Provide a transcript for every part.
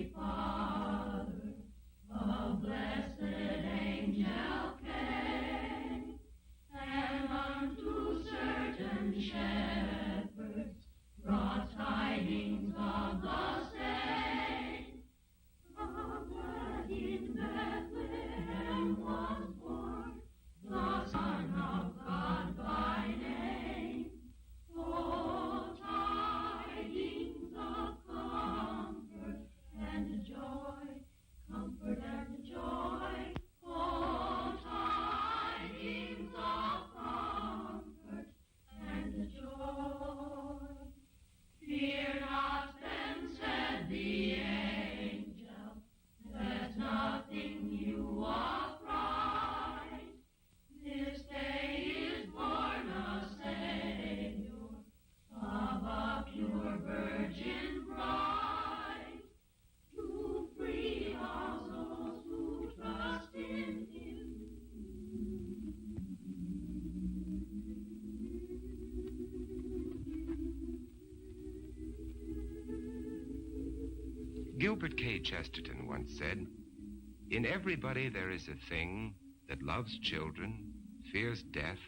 Holy Father, a blessed angel came, and unto certain shepherds brought tidings of the same. That in Bethlehem was born the Son of God by name. Oh, tidings of comfort and joy, comfort and joy. Oh, tidings of comfort and joy. Fear not, then said the angel, let nothing you affright. This day is born a Savior of a pure virgin bride, to free all souls who trust in him. Gilbert K. Chesterton once said, "In everybody there is a thing that loves children, fears death,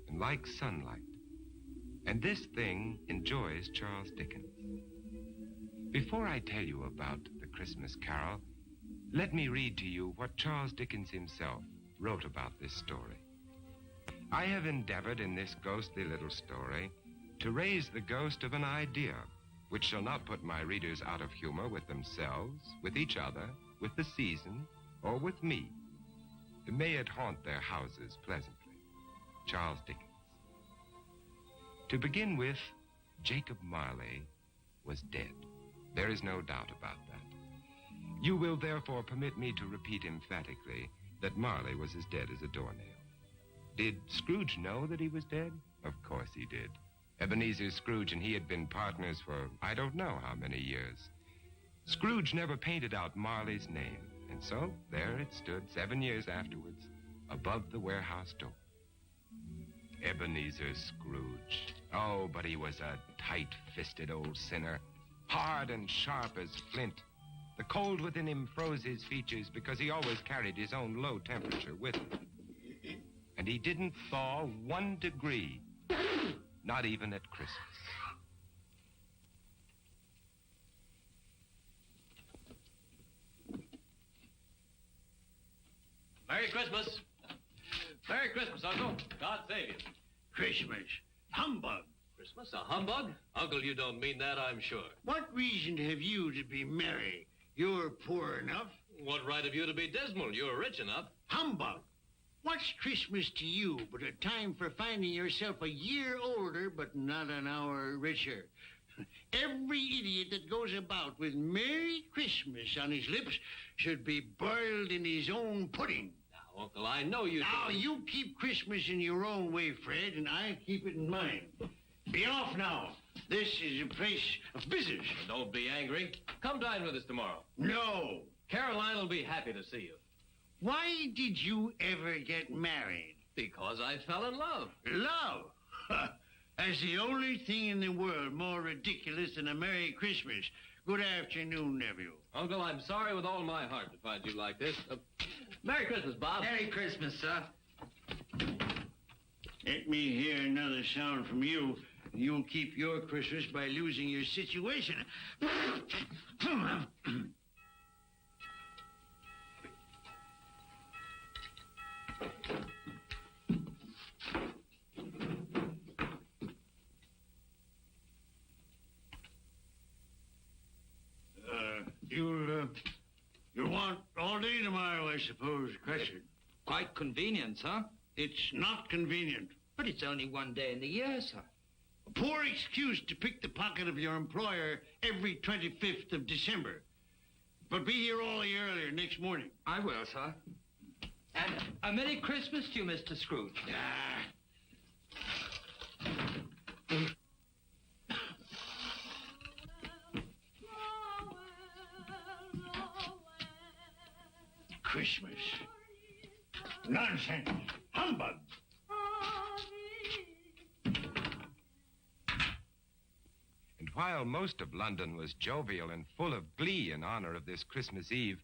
and likes sunlight. And this thing enjoys Charles Dickens." Before I tell you about the Christmas Carol, let me read to you what Charles Dickens himself wrote about this story. I have endeavored in this ghostly little story to raise the ghost of an idea which shall not put my readers out of humor with themselves, with each other, with the season, or with me. May it haunt their houses pleasantly. Charles Dickens. To begin with, Jacob Marley was dead. There is no doubt about that. You will therefore permit me to repeat emphatically that Marley was as dead as a doornail. Did Scrooge know that he was dead? Of course he did. Ebenezer Scrooge and he had been partners for I don't know how many years. Scrooge never painted out Marley's name, and so there it stood 7 years afterwards above the warehouse door. Ebenezer Scrooge. Oh, but he was a tight-fisted old sinner, hard and sharp as flint. The cold within him froze his features because he always carried his own low temperature with him. And he didn't thaw 1 degree. Not even at Christmas. Merry Christmas. Merry Christmas, Uncle. God save you. Christmas. Humbug. Christmas, a humbug? Uncle, you don't mean that, I'm sure. What reason have you to be merry? You're poor enough. What right have you to be dismal? You're rich enough. Humbug. What's Christmas to you but a time for finding yourself a year older but not an hour richer? Every idiot that goes about with Merry Christmas on his lips should be boiled in his own pudding. Now, Uncle, I know you... Now, you keep Christmas in your own way, Fred, and I keep it in mine. Be off now. This is a place of business. Don't be angry. Come dine with us tomorrow. No. Caroline will be happy to see you. Why did you ever get married? Because I fell in love. Love? That's the only thing in the world more ridiculous than a Merry Christmas. Good afternoon, nephew. Uncle, I'm sorry with all my heart to find you like this. Merry Christmas, Bob. Merry Christmas, sir. Let me hear another sound from you, and you'll keep your Christmas by losing your situation. You'll want all day tomorrow, I suppose, Crescent. Quite convenient, sir. It's not convenient. But it's only 1 day in the year, sir. A poor excuse to pick the pocket of your employer every 25th of December. But be here all the earlier next morning. I will, sir. And a Merry Christmas to you, Mr. Scrooge. Ah. Christmas. Nonsense. Humbug. And while while most of London was jovial and full of glee in honor of this Christmas Eve,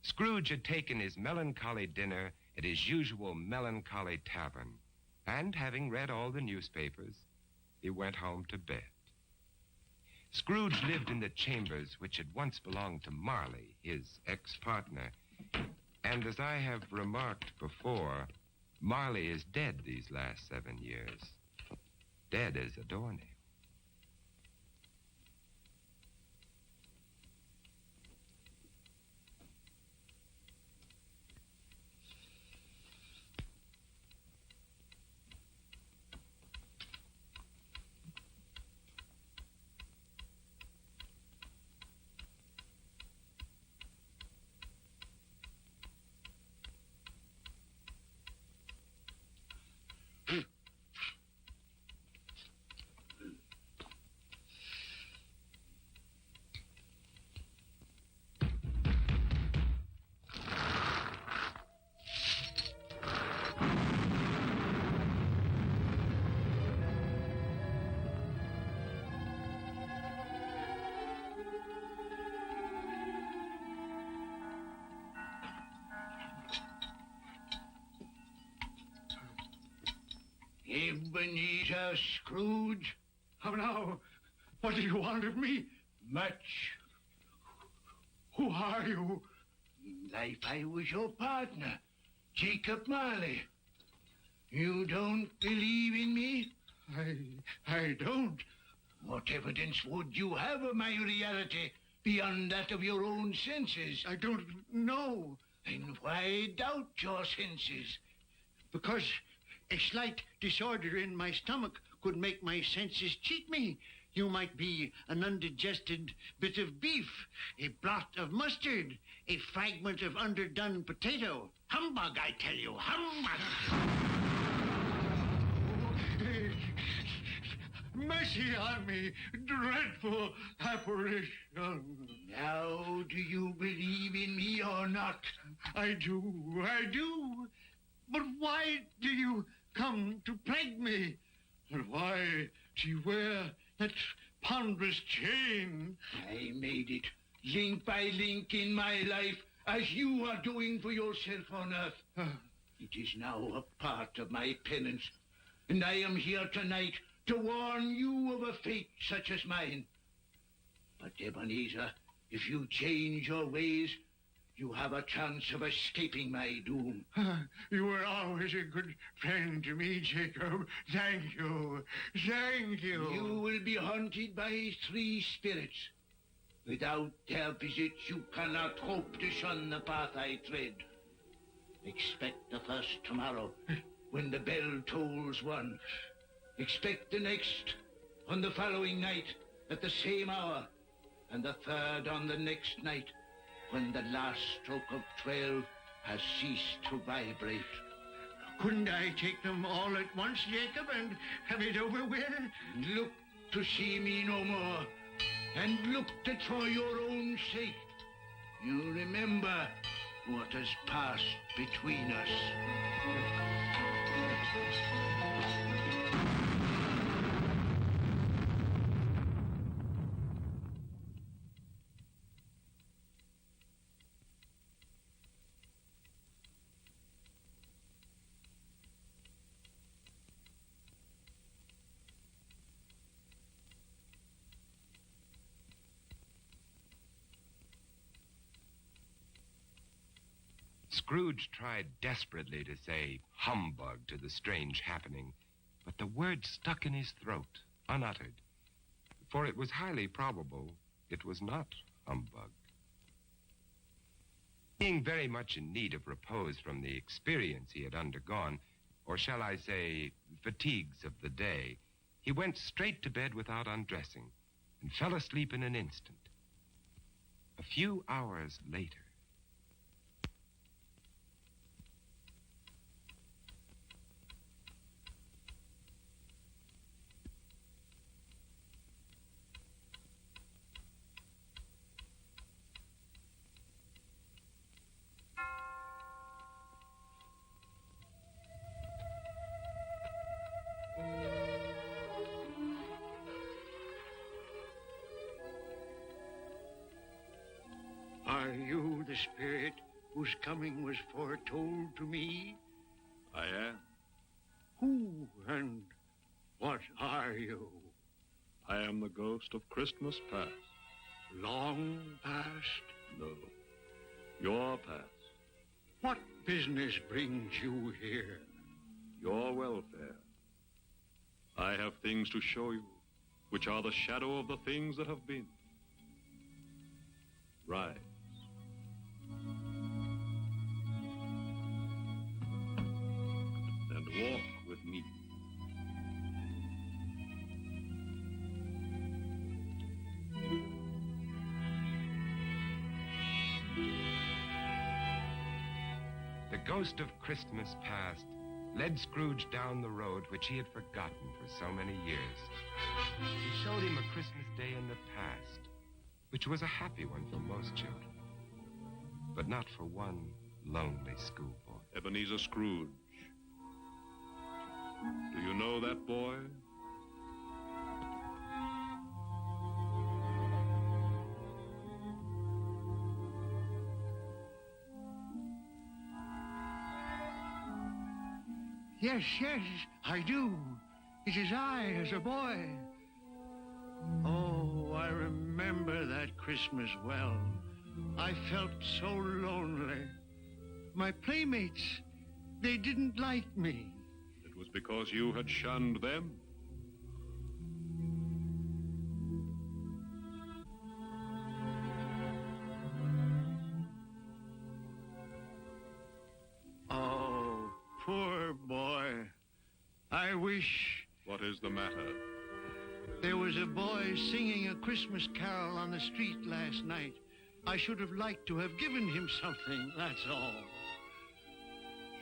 Scrooge had taken his melancholy dinner at his usual melancholy tavern, and having read all the newspapers, he went home to bed. Scrooge lived in the chambers which had once belonged to Marley, his ex-partner, and as I have remarked before, Marley is dead these last 7 years. Dead as a doornail. Ebenezer Scrooge? How now? What do you want of me? Much. Who are you? Life I was your partner, Jacob Marley. You don't believe in me? I don't. What evidence would you have of my reality beyond that of your own senses? I don't know. And why doubt your senses? Because a slight disorder in my stomach could make my senses cheat me. You might be an undigested bit of beef, a blot of mustard, a fragment of underdone potato. Humbug, I tell you, humbug! Mercy on me, dreadful apparition. Now, do you believe in me or not? I do. But why do you come to plague me? And why do you wear that ponderous chain? I made it, link by link in my life, as you are doing for yourself on earth. It is now a part of my penance, and I am here tonight to warn you of a fate such as mine. But Ebenezer, if you change your ways, you have a chance of escaping my doom. You were always a good friend to me, Jacob. Thank you. Thank you. You will be haunted by 3 spirits. Without their visits, you cannot hope to shun the path I tread. Expect the first tomorrow, when the bell tolls 1. Expect the next on the following night at the same hour, and the third on the next night, when the last stroke of 12 has ceased to vibrate. Couldn't I take them all at once, Jacob, and have it over with? Look to see me no more, and look that for your own sake you remember what has passed between us. Scrooge tried desperately to say humbug to the strange happening, but the word stuck in his throat, unuttered, for it was highly probable it was not humbug. Being very much in need of repose from the experience he had undergone, or shall I say, fatigues of the day, he went straight to bed without undressing and fell asleep in an instant. A few hours later, you the spirit whose coming was foretold to me? I am. Who and what are you? I am the ghost of Christmas past. Long past? No, your past. What business brings you here? Your welfare. I have things to show you, which are the shadow of the things that have been. Rise. And walk with me. The ghost of Christmas past led Scrooge down the road which he had forgotten for so many years. He showed him a Christmas day in the past, which was a happy one for most children, but not for one lonely schoolboy. Ebenezer Scrooge. Do you know that boy? Yes, I do. It is I as a boy. Oh, I remember that Christmas well. I felt so lonely. My playmates, they didn't like me. It was because you had shunned them. Oh, poor boy. I wish... What is the matter? There was a boy singing a Christmas carol on the street last night. I should have liked to have given him something, that's all.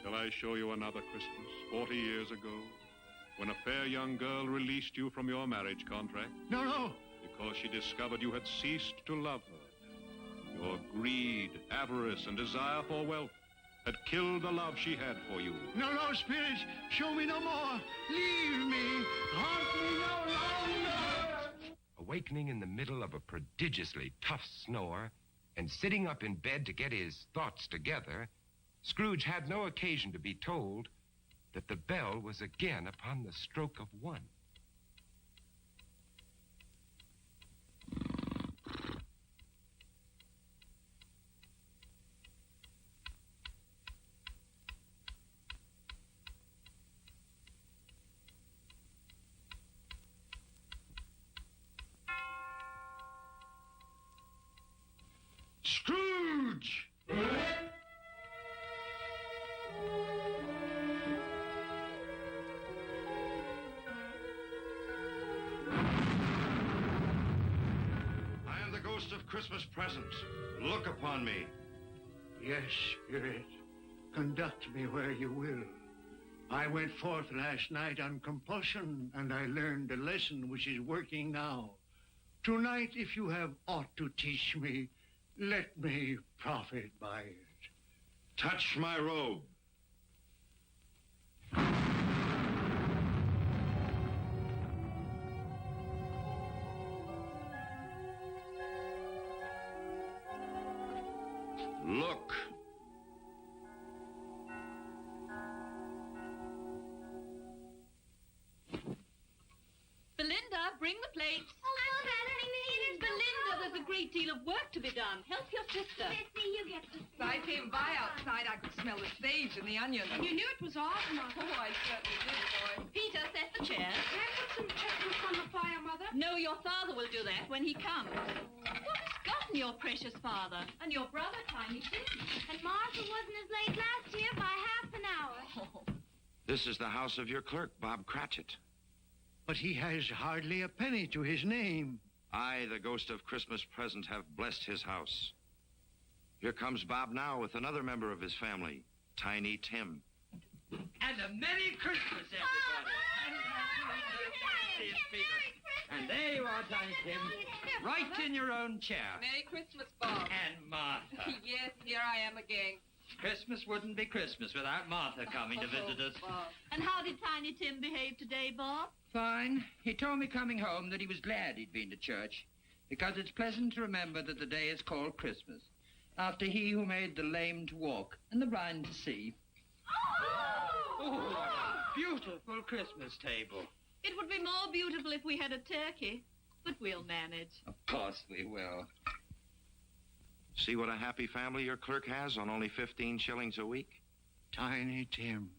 Shall I show you another Christmas, 40 years ago, when a fair young girl released you from your marriage contract? No. Because she discovered you had ceased to love her. Your greed, avarice, and desire for wealth had killed the love she had for you. No, Spirit, show me no more. Leave me. Haunt me no longer. Awakening in the middle of a prodigiously tough snore and sitting up in bed to get his thoughts together, Scrooge had no occasion to be told that the bell was again upon the stroke of one. Scrooge! I am the ghost of Christmas present. Look upon me. Yes, Spirit. Conduct me where you will. I went forth last night on compulsion, and I learned a lesson which is working now. Tonight, if you have aught to teach me, let me profit by it. Touch my robe. Look. Belinda, bring the plates. Belinda, there's a great deal of work to be done. Help your sister. Missy, you get the... I came by outside. I could smell the sage and the onions. You knew it was off, Mother. Oh, I certainly did, boy. Peter, set the chair. Can I put some chestnuts on the fire, Mother? No, your father will do that when he comes. What has gotten your precious father? And your brother, Tiny Tim? And Martha wasn't as late last year by half an hour. Oh. This is the house of your clerk, Bob Cratchit. But he has hardly a penny to his name. I, the ghost of Christmas present, have blessed his house. Here comes Bob now with another member of his family, Tiny Tim. And a Merry Christmas, everybody. And there you are, Tiny Tim, right in your own chair. Merry Christmas, Bob. And Martha. Yes, here I am again. Christmas wouldn't be Christmas without Martha coming to visit us. Bob. And how did Tiny Tim behave today, Bob? Fine. He told me coming home that he was glad he'd been to church, because it's pleasant to remember that the day is called Christmas. after he who made the lame to walk and the blind to see. Oh, beautiful Christmas table. It would be more beautiful if we had a turkey, but we'll manage. Of course we will. See what a happy family your clerk has on only 15 shillings a week? Tiny Tim.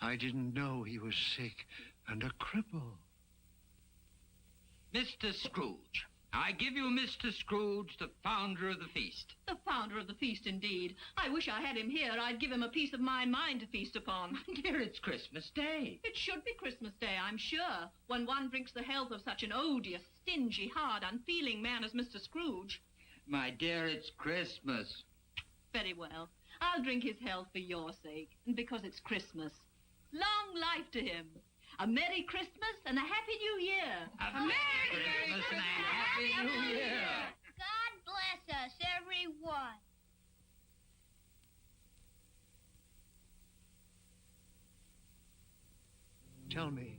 I didn't know he was sick and a cripple. Mr. Scrooge. I give you Mr. Scrooge, the founder of the feast. The founder of the feast, indeed. I wish I had him here. I'd give him a piece of my mind to feast upon. Dear, it's Christmas Day. It should be Christmas Day, I'm sure, when one drinks the health of such an odious, stingy, hard, unfeeling man as Mr. Scrooge. My dear, it's Christmas. Very well. I'll drink his health for your sake, and because it's Christmas. Long life to him. A Merry Christmas and a Happy New Year. A Merry Christmas and a Happy New Year. God bless us, everyone. Tell me,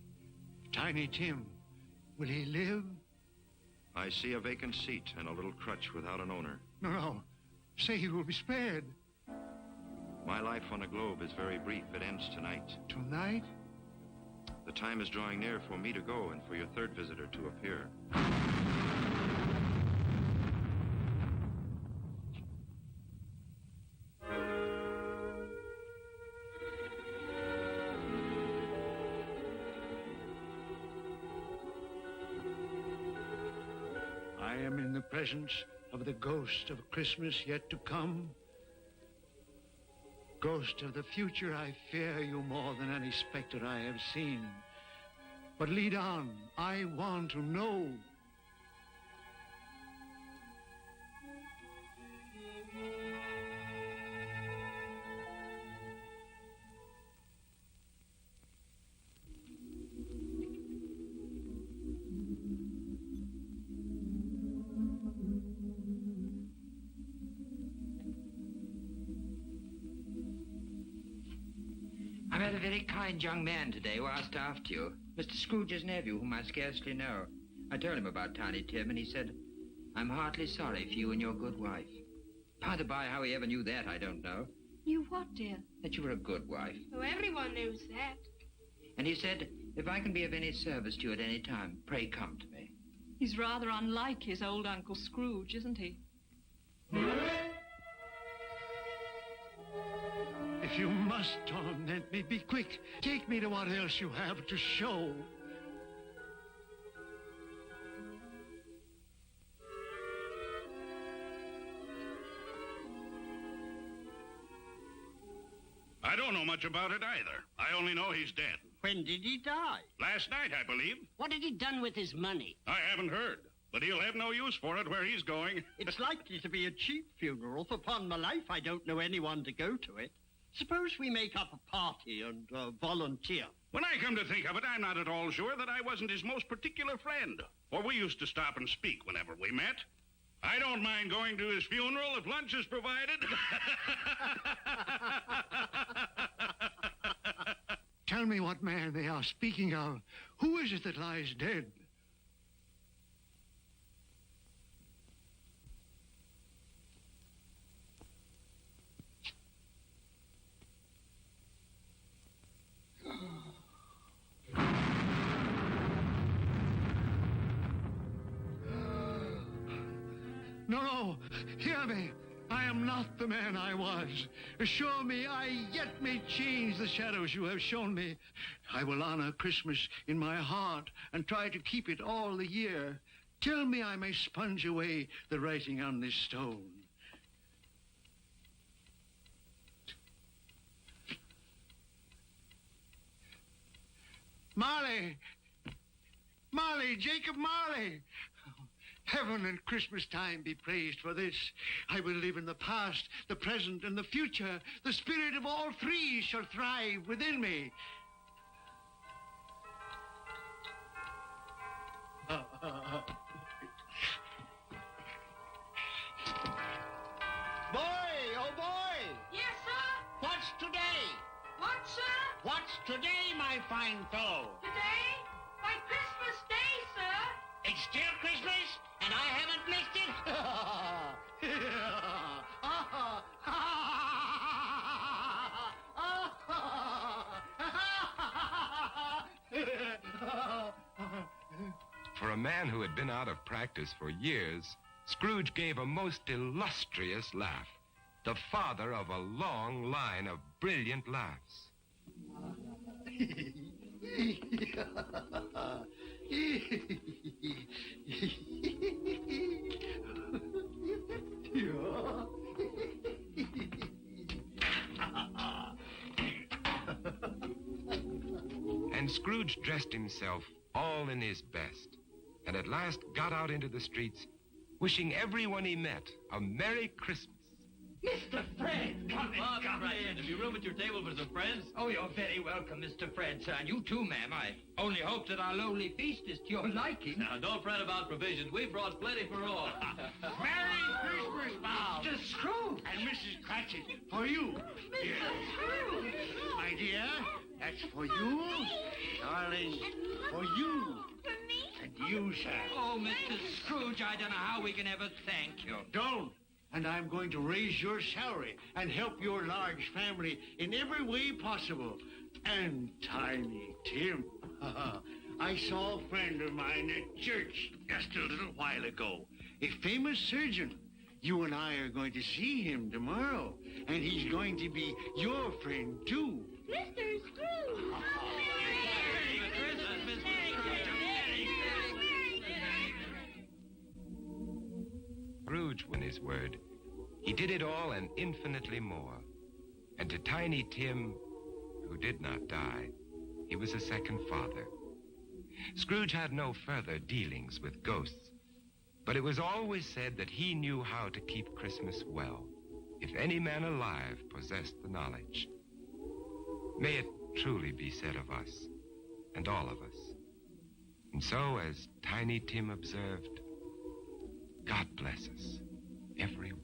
Tiny Tim, will he live? I see a vacant seat and a little crutch without an owner. No. Say he will be spared. My life on the globe is very brief. It ends tonight. Tonight? The time is drawing near for me to go and for your third visitor to appear. I am in the presence of the ghost of Christmas yet to come. Ghost of the future, I fear you more than any specter I have seen. But lead on, I want to know. I met a very kind young man today who asked after you. Mr. Scrooge's nephew, whom I scarcely know. I told him about Tiny Tim, and he said, I'm heartily sorry for you and your good wife. By the by, how he ever knew that, I don't know. You what, dear? That you were a good wife. Oh, everyone knows that. And he said, if I can be of any service to you at any time, pray come to me. He's rather unlike his old Uncle Scrooge, isn't he? If you must torment me, be quick. Take me to what else you have to show. I don't know much about it either. I only know he's dead. When did he die? Last night, I believe. What had he done with his money? I haven't heard. But he'll have no use for it where he's going. It's likely to be a cheap funeral, for upon my life I don't know anyone to go to it. Suppose we make up a party and volunteer. When I come to think of it, I'm not at all sure that I wasn't his most particular friend. For we used to stop and speak whenever we met. I don't mind going to his funeral if lunch is provided. Tell me what man they are speaking of. Who is it that lies dead? No, hear me. I am not the man I was. Assure me I yet may change the shadows you have shown me. I will honor Christmas in my heart and try to keep it all the year. Tell me I may sponge away the writing on this stone. Marley! Marley! Jacob Marley! Heaven and Christmas time be praised for this. I will live in the past, the present, and the future. The spirit of all three shall thrive within me. Boy, oh boy! Yes, sir? What's today? What, sir? What's today, my fine fellow? Today? Why, Christmas Day, sir. It's still Christmas, and I haven't missed it. a man who had been out of practice for years, Scrooge gave a most illustrious laugh, the father of a long line of brilliant laughs. And Scrooge dressed himself all in his best, and at last got out into the streets, wishing everyone he met a Merry Christmas. Mr. Fred, come in. Have you room at your table for some friends? Oh, you're very welcome, Mr. Fred, sir. And you too, ma'am. I only hope that our lowly feast is to your liking. Now, don't fret about provisions. We brought plenty for all. Merry Christmas, Bob. Mr. Scrooge. And Mrs. Cratchit, for you. Scrooge. My dear, that's for you. Darling, for you. For me? And you, sir. Oh, Mr. Scrooge, I don't know how we can ever thank you. Don't. And I'm going to raise your salary and help your large family in every way possible. And Tiny Tim. I saw a friend of mine at church just a little while ago. A famous surgeon. You and I are going to see him tomorrow. And he's going to be your friend, too. Mr. Scrooge! Scrooge won his word. He did it all and infinitely more. And to Tiny Tim, who did not die, he was a second father. Scrooge had no further dealings with ghosts, but it was always said that he knew how to keep Christmas well, if any man alive possessed the knowledge. May it truly be said of us, and all of us. And so, as Tiny Tim observed, God bless us, everyone.